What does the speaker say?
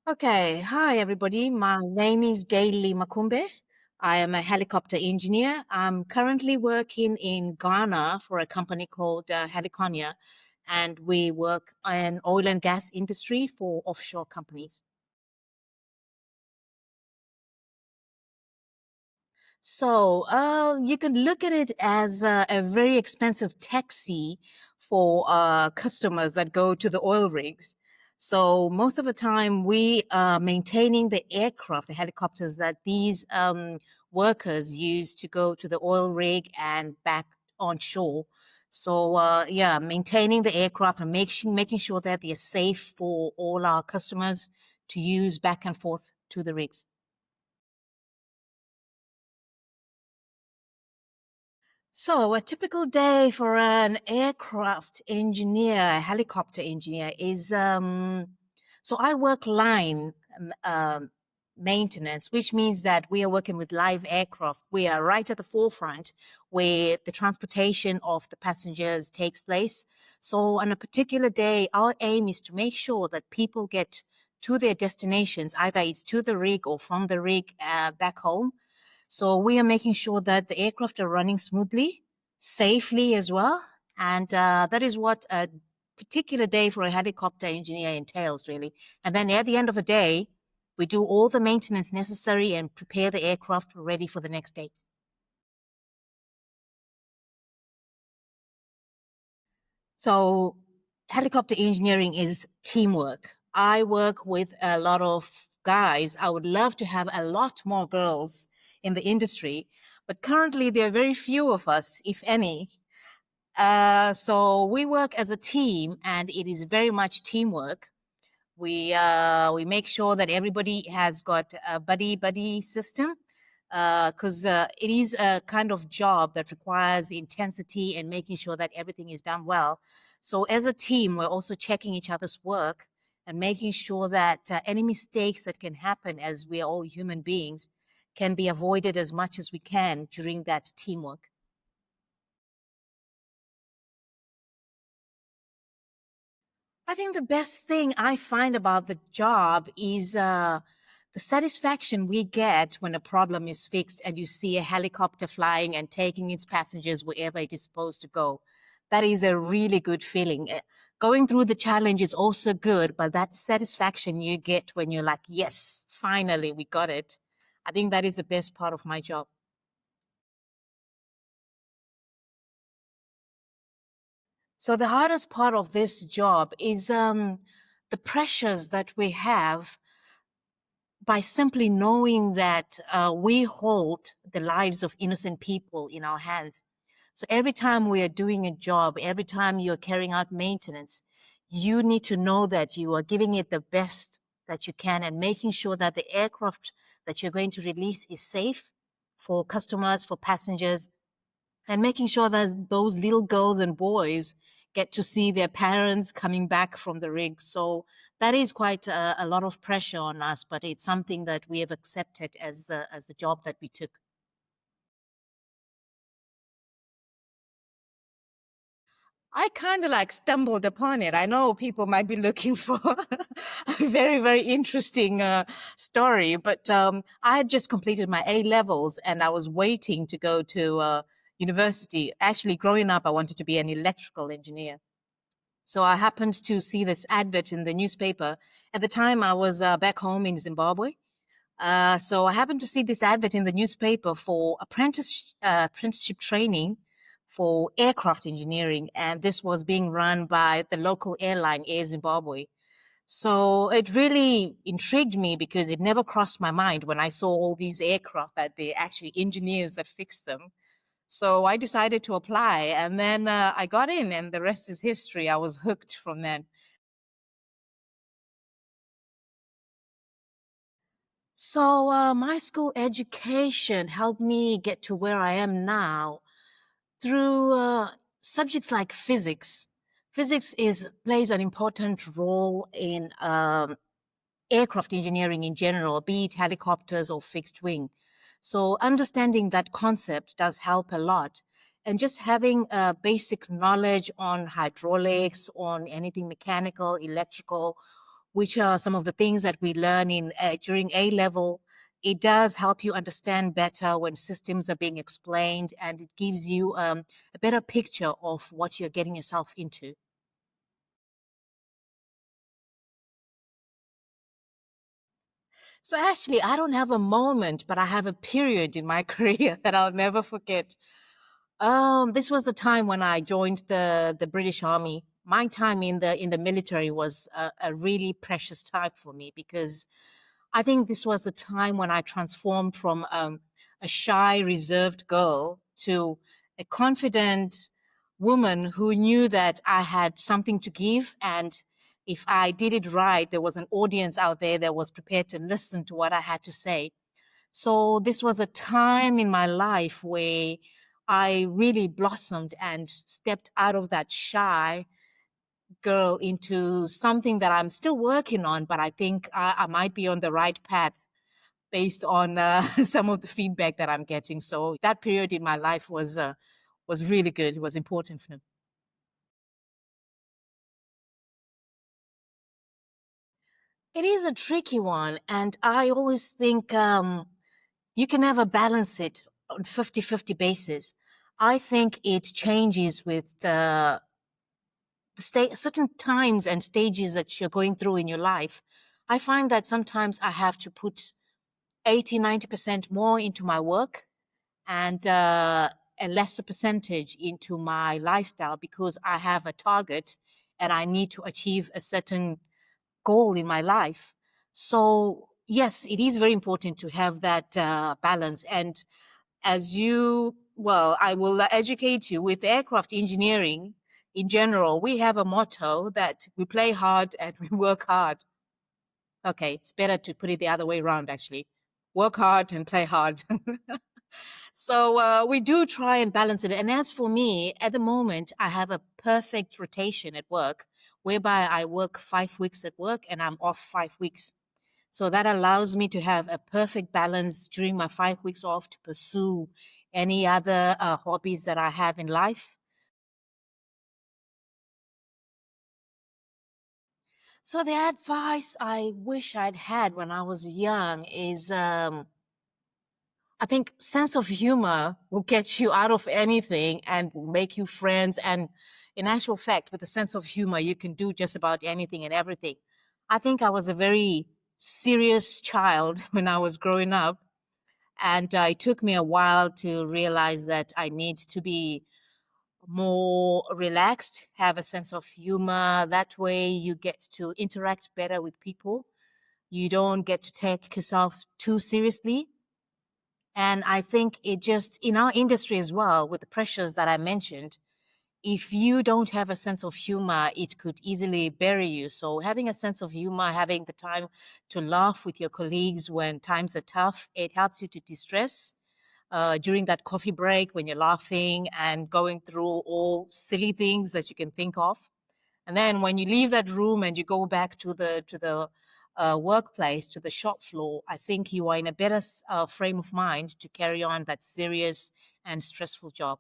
Okay, hi everybody. My name is Gaily Makumbe. I am a helicopter engineer. I'm currently working in Ghana for a company called Heliconia, and we work in oil and gas industry for offshore companies. So you can look at it as a very expensive taxi for customers that go to the oil rigs. So most of the time, we are maintaining the aircraft, the helicopters that these workers use to go to the oil rig and back on shore. So yeah, maintaining the aircraft and making sure that they're safe for all our customers to use back and forth to the rigs. So, a typical day for an aircraft engineer, a helicopter engineer is so I work line maintenance, which means that we are working with live aircraft. We are right at the forefront where the transportation of the passengers takes place. So, on a particular day, our aim is to make sure that people get to their destinations, either it's to the rig or from the rig back home. So we are making sure that the aircraft are running smoothly, safely as well. And that is what a particular day for a helicopter engineer entails, really. And then at the end of the day, we do all the maintenance necessary and prepare the aircraft ready for the next day. So helicopter engineering is teamwork. I work with a lot of guys. I would love to have a lot more girls in the industry, but currently there are very few of us, if any. So we work as a team, and it is very much teamwork. We make sure that everybody has got a buddy system because it is a kind of job that requires intensity and making sure that everything is done well. So as a team, we're also checking each other's work and making sure that any mistakes that can happen, as we are all human beings, can be avoided as much as we can during that teamwork. I think the best thing I find about the job is the satisfaction we get when a problem is fixed and you see a helicopter flying and taking its passengers wherever it is supposed to go. That is a really good feeling. Going through the challenge is also good, but that satisfaction you get when you're like, yes, finally, we got it. I think that is the best part of my job. So the hardest part of this job is the pressures that we have by simply knowing that we hold the lives of innocent people in our hands. So every time we are doing a job, every time you're carrying out maintenance, you need to know that you are giving it the best that you can and making sure that the aircraft that you're going to release is safe for customers, for passengers, and making sure that those little girls and boys get to see their parents coming back from the rig. So that is quite a lot of pressure on us, but it's something that we have accepted as the job that we took. I kind of like stumbled upon it. I know people might be looking for a very, very interesting story, but I had just completed my A levels and I was waiting to go to university. Actually, growing up, I wanted to be an electrical engineer. So I happened to see this advert in the newspaper. At the time, I was back home in Zimbabwe. So I happened to see this advert in the newspaper for apprenticeship training for aircraft engineering, and this was being run by the local airline, Air Zimbabwe. So it really intrigued me because it never crossed my mind when I saw all these aircraft that they're actually engineers that fix them. So I decided to apply, and then I got in, and the rest is history. I was hooked from then. So my school education helped me get to where I am now through subjects like physics. Physics is plays an important role in aircraft engineering in general, be it helicopters or fixed wing. So understanding that concept does help a lot. And just having basic knowledge on hydraulics, on anything mechanical, electrical, which are some of the things that we learn in during A level. It does help you understand better when systems are being explained, and it gives you a better picture of what you're getting yourself into. So actually, I don't have a moment, but I have a period in my career that I'll never forget. This was the time when I joined the British Army. My time in the military was a really precious time for me because I think this was the time when I transformed from a shy, reserved girl to a confident woman who knew that I had something to give. And if I did it right, there was an audience out there that was prepared to listen to what I had to say. So this was a time in my life where I really blossomed and stepped out of that shy girl into something that I'm still working on, but I think I might be on the right path based on some of the feedback that I'm getting. So that period in my life was really good. It was important for me. It is a tricky one, and I always think you can never balance it on 50-50 basis. I think it changes with certain times and stages that you're going through in your life. I find that sometimes I have to put 80-90% more into my work and a lesser percentage into my lifestyle because I have a target and I need to achieve a certain goal in my life. So, yes, it is very important to have that balance. And I will educate you with aircraft engineering in general. We have a motto that we play hard and we work hard. Okay, it's better to put it the other way around, actually. Work hard and play hard. So we do try and balance it. And as for me, at the moment, I have a perfect rotation at work, whereby I work 5 weeks at work and I'm off 5 weeks. So that allows me to have a perfect balance during my 5 weeks off to pursue any other hobbies that I have in life. So the advice I wish I'd had when I was young is I think sense of humor will get you out of anything and will make you friends. And in actual fact, with a sense of humor, you can do just about anything and everything. I think I was a very serious child when I was growing up. And it took me a while to realize that I need to be more relaxed, have a sense of humor. That way you get to interact better with people. You don't get to take yourself too seriously. And I think it just, in our industry as well, with the pressures that I mentioned, if you don't have a sense of humor, it could easily bury you. So having a sense of humor, having the time to laugh with your colleagues when times are tough, it helps you to distress. During that coffee break when you're laughing and going through all silly things that you can think of. And then when you leave that room and you go back to the workplace, to the shop floor, I think you are in a better frame of mind to carry on that serious and stressful job.